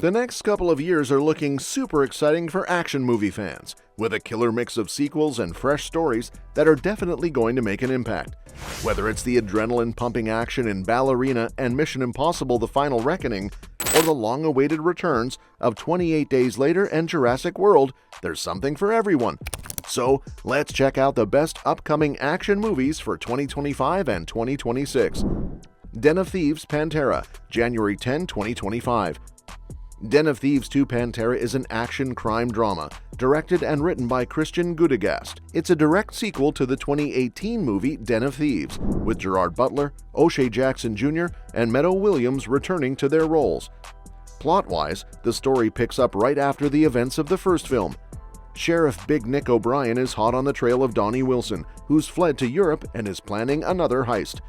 The next couple of years are looking super exciting for action movie fans, with a killer mix of sequels and fresh stories that are definitely going to make an impact. Whether it's the adrenaline-pumping action in Ballerina and Mission Impossible: The Final Reckoning, or the long-awaited returns of 28 Days Later and Jurassic World, there's something for everyone. So, let's check out the best upcoming action movies for 2025 and 2026. Den of Thieves Pantera, January 10, 2025. Den of Thieves 2 Pantera is an action crime drama, directed and written by Christian Gudegast. It's a direct sequel to the 2018 movie Den of Thieves, with Gerard Butler, O'Shea Jackson Jr., and Meadow Williams returning to their roles. Plot-wise, the story picks up right after the events of the first film. Sheriff Big Nick O'Brien is hot on the trail of Donnie Wilson, who's fled to Europe and is planning another heist.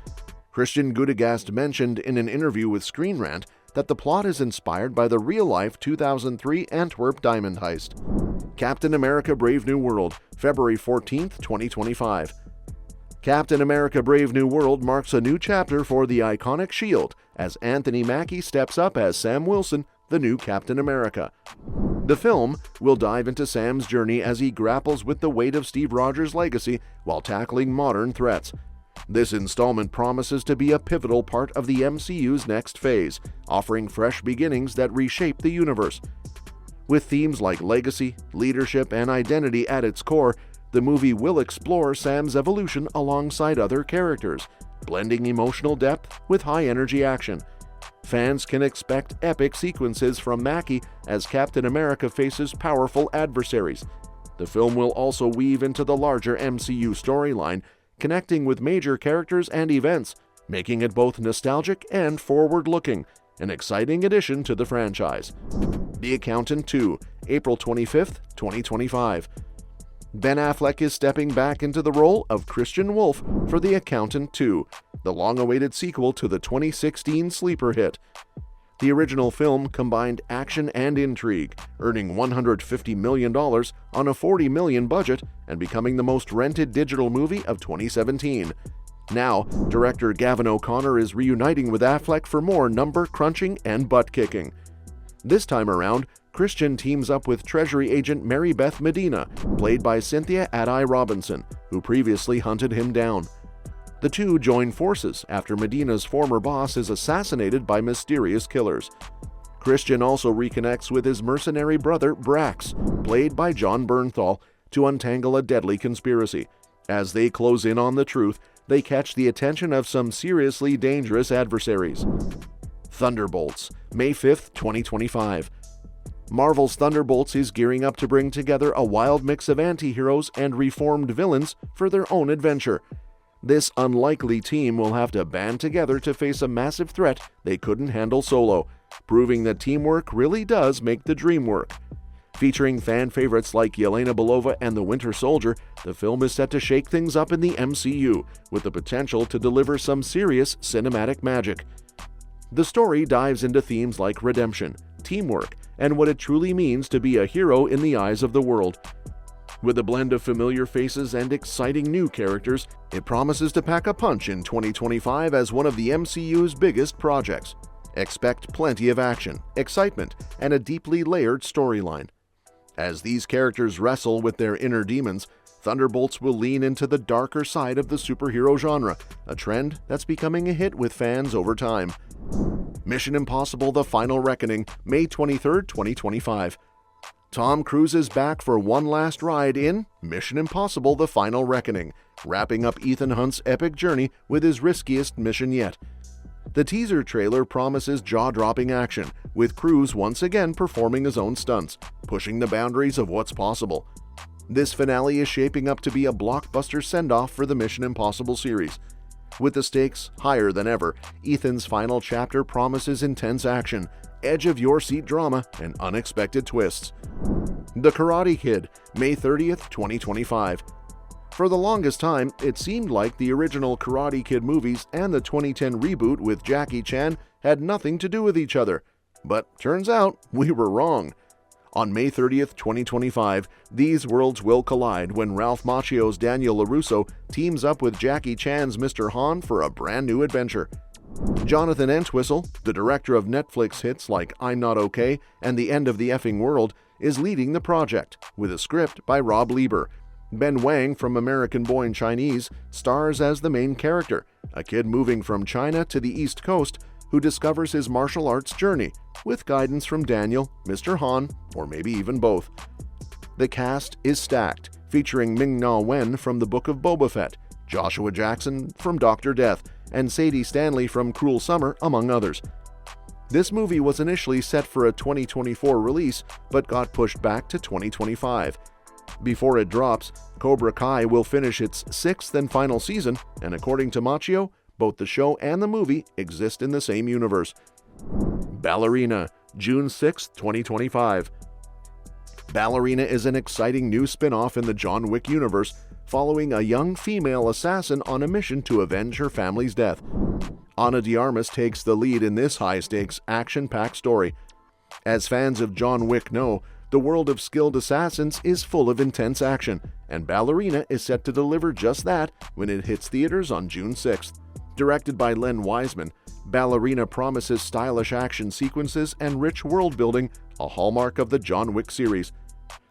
Christian Gudegast mentioned in an interview with Screen Rant that the plot is inspired by the real-life 2003 Antwerp diamond heist. Captain America: Brave New World, February 14, 2025. Captain America: Brave New World marks a new chapter for the iconic SHIELD as Anthony Mackie steps up as Sam Wilson, the new Captain America. The film will dive into Sam's journey as he grapples with the weight of Steve Rogers' legacy while tackling modern threats. This installment promises to be a pivotal part of the MCU's next phase, offering fresh beginnings that reshape the universe. With themes like legacy, leadership, and identity at its core, the movie will explore Sam's evolution alongside other characters, blending emotional depth with high-energy action. Fans can expect epic sequences from Mackie as Captain America faces powerful adversaries. The film will also weave into the larger MCU storyline, connecting with major characters and events, making it both nostalgic and forward-looking, an exciting addition to the franchise. The Accountant 2, April 25, 2025. Ben Affleck is stepping back into the role of Christian Wolf for The Accountant 2, the long-awaited sequel to the 2016 sleeper hit. The original film combined action and intrigue, earning $150 million on a $40 million budget and becoming the most rented digital movie of 2017. Now, director Gavin O'Connor is reuniting with Affleck for more number-crunching and butt-kicking. This time around, Christian teams up with Treasury agent Mary Beth Medina, played by Cynthia Addai Robinson, who previously hunted him down. The two join forces after Medina's former boss is assassinated by mysterious killers. Christian also reconnects with his mercenary brother Brax, played by John Bernthal, to untangle a deadly conspiracy. As they close in on the truth, they catch the attention of some seriously dangerous adversaries. Thunderbolts, May 5, 2025. Marvel's Thunderbolts is gearing up to bring together a wild mix of anti-heroes and reformed villains for their own adventure. This unlikely team will have to band together to face a massive threat they couldn't handle solo, proving that teamwork really does make the dream work. Featuring fan favorites like Yelena Belova and the Winter Soldier, the film is set to shake things up in the MCU, with the potential to deliver some serious cinematic magic. The story dives into themes like redemption, teamwork, and what it truly means to be a hero in the eyes of the world. With a blend of familiar faces and exciting new characters, it promises to pack a punch in 2025 as one of the MCU's biggest projects. Expect plenty of action, excitement, and a deeply layered storyline. As these characters wrestle with their inner demons, Thunderbolts will lean into the darker side of the superhero genre, a trend that's becoming a hit with fans over time. Mission Impossible: The Final Reckoning, May 23, 2025. Tom Cruise is back for one last ride in Mission Impossible: The Final Reckoning, wrapping up Ethan Hunt's epic journey with his riskiest mission yet. The teaser trailer promises jaw-dropping action, with Cruise once again performing his own stunts, pushing the boundaries of what's possible. This finale is shaping up to be a blockbuster send-off for the Mission Impossible series. With the stakes higher than ever, Ethan's final chapter promises intense action, edge-of-your-seat drama, and unexpected twists. The Karate Kid, May 30th, 2025. For the longest time, it seemed like the original Karate Kid movies and the 2010 reboot with Jackie Chan had nothing to do with each other. But turns out, we were wrong. On May 30th, 2025, these worlds will collide when Ralph Macchio's Daniel LaRusso teams up with Jackie Chan's Mr. Han for a brand new adventure. Jonathan Entwistle, the director of Netflix hits like I'm Not Okay and The End of the Effing World, is leading the project, with a script by Rob Lieber. Ben Wang from American Born Chinese stars as the main character, a kid moving from China to the East Coast who discovers his martial arts journey, with guidance from Daniel, Mr. Han, or maybe even both. The cast is stacked, featuring Ming-Na Wen from The Book of Boba Fett, Joshua Jackson from Dr. Death, and Sadie Stanley from Cruel Summer, among others. This movie was initially set for a 2024 release, but got pushed back to 2025. Before it drops, Cobra Kai will finish its 6th and final season, and according to Machio, both the show and the movie exist in the same universe. Ballerina, June 6, 2025. Ballerina is an exciting new spin-off in the John Wick universe, following a young female assassin on a mission to avenge her family's death. Ana de Armas takes the lead in this high-stakes, action-packed story. As fans of John Wick know, the world of skilled assassins is full of intense action, and Ballerina is set to deliver just that when it hits theaters on June 6th. Directed by Len Wiseman, Ballerina promises stylish action sequences and rich world-building, a hallmark of the John Wick series.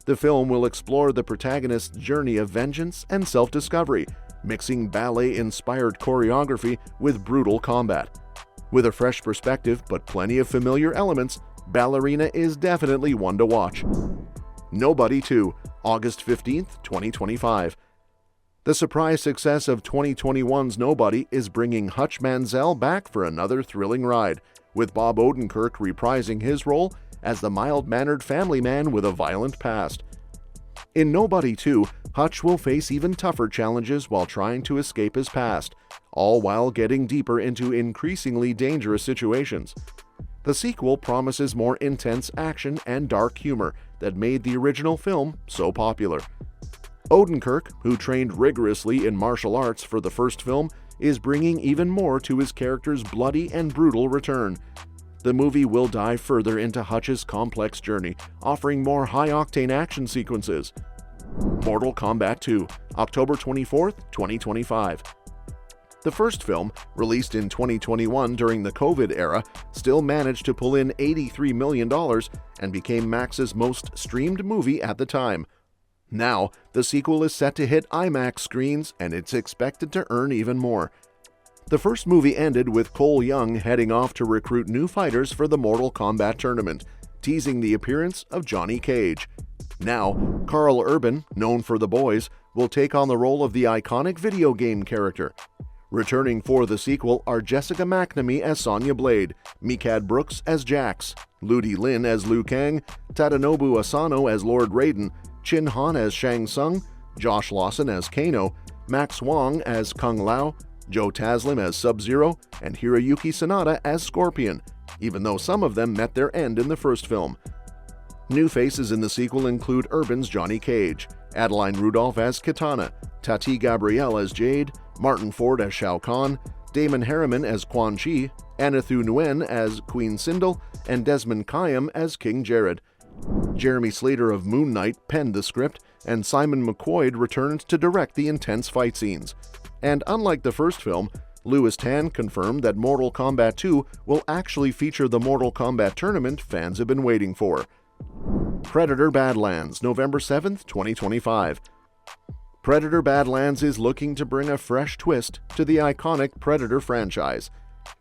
The film will explore the protagonist's journey of vengeance and self-discovery, mixing ballet-inspired choreography with brutal combat. With a fresh perspective but plenty of familiar elements, Ballerina is definitely one to watch. Nobody 2, August 15th, 2025. The surprise success of 2021's Nobody is bringing Hutch Manziel back for another thrilling ride, with Bob Odenkirk reprising his role as the mild-mannered family man with a violent past. In Nobody 2, Hutch will face even tougher challenges while trying to escape his past, all while getting deeper into increasingly dangerous situations. The sequel promises more intense action and dark humor that made the original film so popular. Odenkirk, who trained rigorously in martial arts for the first film, is bringing even more to his character's bloody and brutal return. The movie will dive further into Hutch's complex journey, offering more high-octane action sequences. Mortal Kombat 2, October 24th, 2025. The first film, released in 2021 during the COVID era, still managed to pull in $83 million and became Max's most streamed movie at the time. Now, the sequel is set to hit IMAX screens, and it's expected to earn even more. The first movie ended with Cole Young heading off to recruit new fighters for the Mortal Kombat tournament, teasing the appearance of Johnny Cage. Now, Karl Urban, known for The Boys, will take on the role of the iconic video game character. Returning for the sequel are Jessica McNamee as Sonya Blade, Mikad Brooks as Jax, Ludi Lin as Liu Kang, Tadanobu Asano as Lord Raiden, Chin Han as Shang Tsung, Josh Lawson as Kano, Max Wong as Kung Lao, Joe Taslim as Sub-Zero, and Hiroyuki Sanada as Scorpion, even though some of them met their end in the first film. New faces in the sequel include Urban's Johnny Cage, Adeline Rudolph as Kitana, Tati Gabrielle as Jade, Martin Ford as Shao Kahn, Damon Harriman as Quan Chi, Anathu Nguyen as Queen Sindel, and Desmond Kayam as King Jared. Jeremy Slater of Moon Knight penned the script, and Simon McQuoid returned to direct the intense fight scenes. And unlike the first film, Louis Tan confirmed that Mortal Kombat 2 will actually feature the Mortal Kombat tournament fans have been waiting for. Predator Badlands, November 7th, 2025. Predator Badlands is looking to bring a fresh twist to the iconic Predator franchise.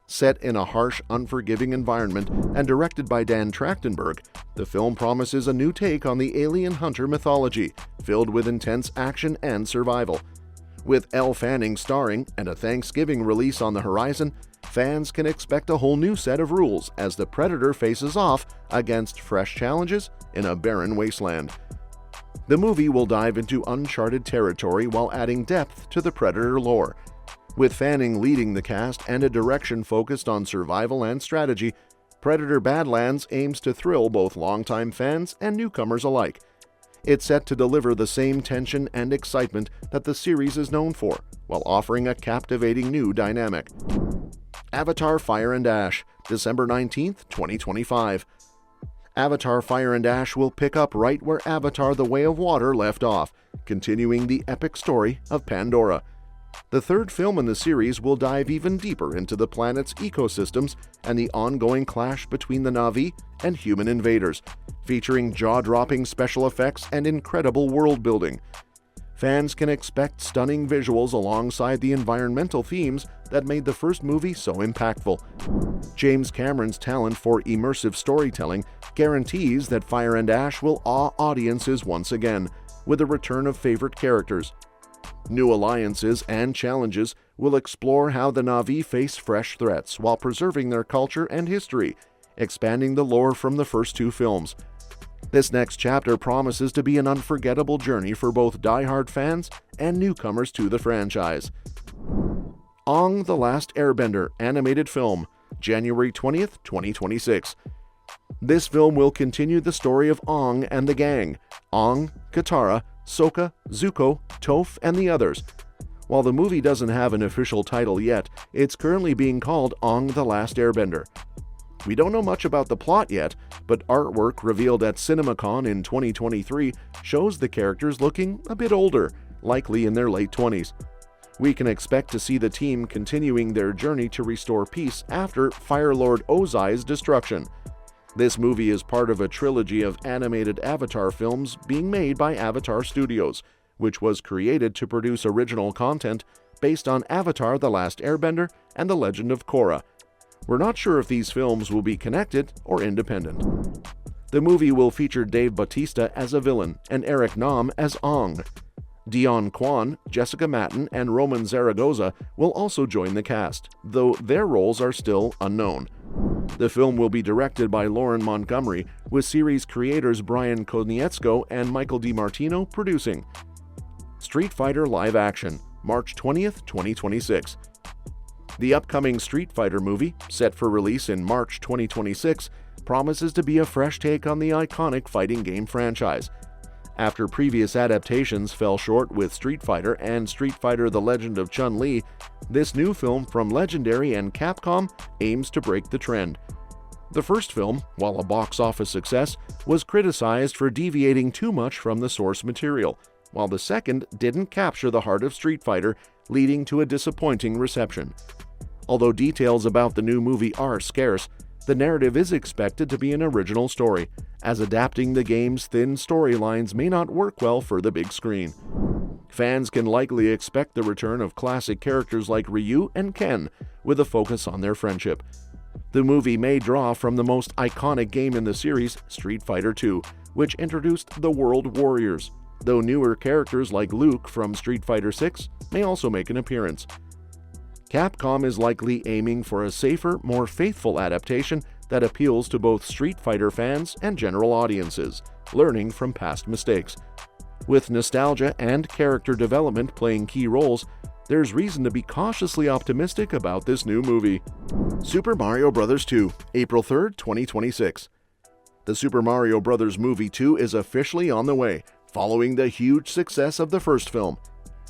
Set in a harsh, unforgiving environment and directed by Dan Trachtenberg, the film promises a new take on the alien hunter mythology, filled with intense action and survival. With Elle Fanning starring and a Thanksgiving release on the horizon, fans can expect a whole new set of rules as the Predator faces off against fresh challenges in a barren wasteland. The movie will dive into uncharted territory while adding depth to the Predator lore. With Fanning leading the cast and a direction focused on survival and strategy, Predator Badlands aims to thrill both longtime fans and newcomers alike. It's set to deliver the same tension and excitement that the series is known for, while offering a captivating new dynamic. Avatar Fire and Ash, December 19th, 2025. Avatar Fire and Ash will pick up right where Avatar The Way of Water left off, continuing the epic story of Pandora. The third film in the series will dive even deeper into the planet's ecosystems and the ongoing clash between the Na'vi and human invaders, featuring jaw-dropping special effects and incredible world-building. Fans can expect stunning visuals alongside the environmental themes that made the first movie so impactful. James Cameron's talent for immersive storytelling guarantees that Fire and Ash will awe audiences once again, with a return of favorite characters. New alliances and challenges will explore how the Na'vi face fresh threats while preserving their culture and history, expanding the lore from the first two films. This next chapter promises to be an unforgettable journey for both die-hard fans and newcomers to the franchise. Aang: The Last Airbender animated film, January 20th, 2026. This film will continue the story of Aang and the gang: Aang, Katara, Sokka, Zuko, Toph, and the others. While the movie doesn't have an official title yet, it's currently being called Aang: The Last Airbender. We don't know much about the plot yet, but artwork revealed at CinemaCon in 2023 shows the characters looking a bit older, likely in their late 20s. We can expect to see the team continuing their journey to restore peace after Fire Lord Ozai's destruction. This movie is part of a trilogy of animated Avatar films being made by Avatar Studios, which was created to produce original content based on Avatar: The Last Airbender and The Legend of Korra. We're not sure if these films will be connected or independent. The movie will feature Dave Bautista as a villain and Eric Nam as Aang. Dion Kwan, Jessica Matten, and Roman Zaragoza will also join the cast, though their roles are still unknown. The film will be directed by Lauren Montgomery, with series creators Brian Konietzko and Michael DiMartino producing. Street Fighter live action, March 20th, 2026. The upcoming Street Fighter movie, set for release in March 2026, promises to be a fresh take on the iconic fighting game franchise. After previous adaptations fell short with Street Fighter and Street Fighter: The Legend of Chun-Li, this new film from Legendary and Capcom aims to break the trend. The first film, while a box office success, was criticized for deviating too much from the source material, while the second didn't capture the heart of Street Fighter, leading to a disappointing reception. Although details about the new movie are scarce, the narrative is expected to be an original story, as adapting the game's thin storylines may not work well for the big screen. Fans can likely expect the return of classic characters like Ryu and Ken, with a focus on their friendship. The movie may draw from the most iconic game in the series, Street Fighter II, which introduced the World Warriors, though newer characters like Luke from Street Fighter VI may also make an appearance. Capcom is likely aiming for a safer, more faithful adaptation that appeals to both Street Fighter fans and general audiences, learning from past mistakes. With nostalgia and character development playing key roles, there's reason to be cautiously optimistic about this new movie. Super Mario Bros. 2, April 3rd, 2026. The Super Mario Bros. Movie 2 is officially on the way, following the huge success of the first film.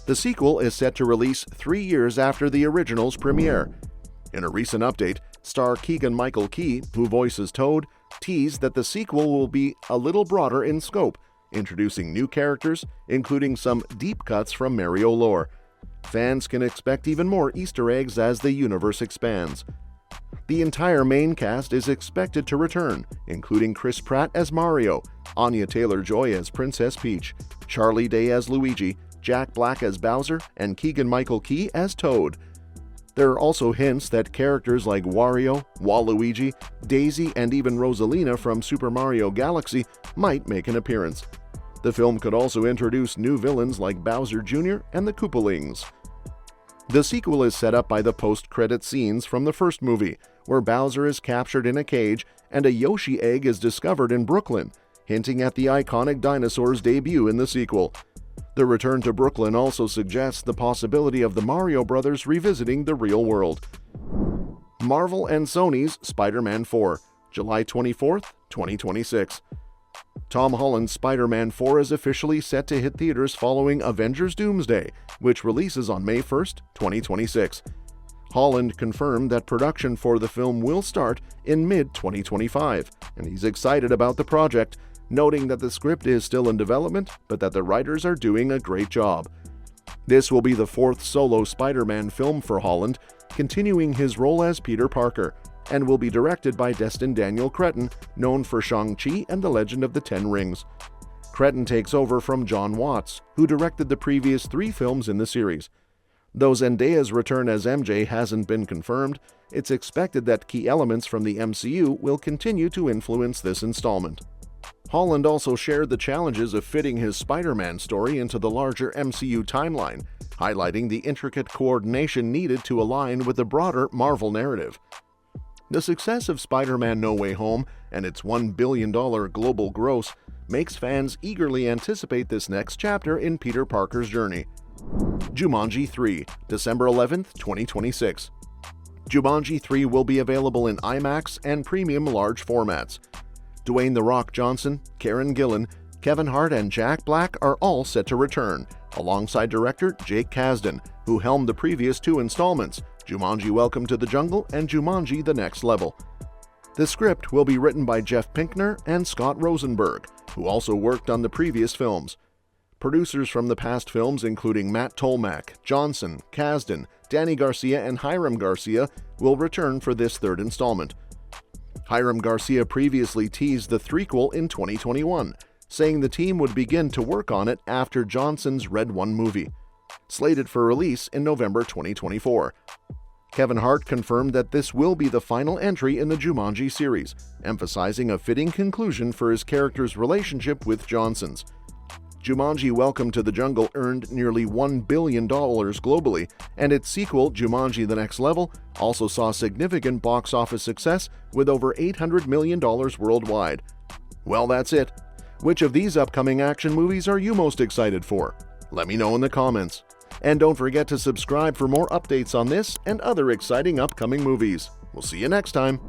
The sequel is set to release 3 years after the original's premiere. In a recent update, star Keegan-Michael Key, who voices Toad, teased that the sequel will be a little broader in scope, introducing new characters, including some deep cuts from Mario lore. Fans can expect even more Easter eggs as the universe expands. The entire main cast is expected to return, including Chris Pratt as Mario, Anya Taylor-Joy as Princess Peach, Charlie Day as Luigi, Jack Black as Bowser, and Keegan-Michael Key as Toad. There are also hints that characters like Wario, Waluigi, Daisy, and even Rosalina from Super Mario Galaxy might make an appearance. The film could also introduce new villains like Bowser Jr. and the Koopalings. The sequel is set up by the post-credit scenes from the first movie, where Bowser is captured in a cage and a Yoshi egg is discovered in Brooklyn, hinting at the iconic dinosaur's debut in the sequel. The return to Brooklyn also suggests the possibility of the Mario Brothers revisiting the real world. Marvel and Sony's Spider-Man 4, July 24th, 2026. Tom Holland's Spider-Man 4 is officially set to hit theaters following Avengers Doomsday, which releases on May 1st, 2026. Holland confirmed that production for the film will start in mid-2025, and he's excited about the project, noting that the script is still in development, but that the writers are doing a great job. This will be the fourth solo Spider-Man film for Holland, continuing his role as Peter Parker, and will be directed by Destin Daniel Cretton, known for Shang-Chi and the Legend of the Ten Rings. Cretton takes over from John Watts, who directed the previous 3 films in the series. Though Zendaya's return as MJ hasn't been confirmed, it's expected that key elements from the MCU will continue to influence this installment. Holland also shared the challenges of fitting his Spider-Man story into the larger MCU timeline, highlighting the intricate coordination needed to align with the broader Marvel narrative. The success of Spider-Man No Way Home and its $1 billion global gross makes fans eagerly anticipate this next chapter in Peter Parker's journey. Jumanji III, December 11, 2026. Jumanji 3 will be available in IMAX and premium large formats. Dwayne "The Rock" Johnson, Karen Gillan, Kevin Hart, and Jack Black are all set to return, alongside director Jake Kasdan, who helmed the previous 2 installments, Jumanji: Welcome to the Jungle and Jumanji: The Next Level. The script will be written by Jeff Pinkner and Scott Rosenberg, who also worked on the previous films. Producers from the past films, including Matt Tolmach, Johnson, Kasdan, Danny Garcia, and Hiram Garcia, will return for this 3rd installment. Hiram Garcia previously teased the threequel in 2021, saying the team would begin to work on it after Johnson's Red One movie, slated for release in November 2024. Kevin Hart confirmed that this will be the final entry in the Jumanji series, emphasizing a fitting conclusion for his character's relationship with Johnson's. Jumanji: Welcome to the Jungle earned nearly $1 billion globally, and its sequel, Jumanji: The Next Level, also saw significant box office success with over $800 million worldwide. Well, that's it. Which of these upcoming action movies are you most excited for? Let me know in the comments. And don't forget to subscribe for more updates on this and other exciting upcoming movies. We'll see you next time.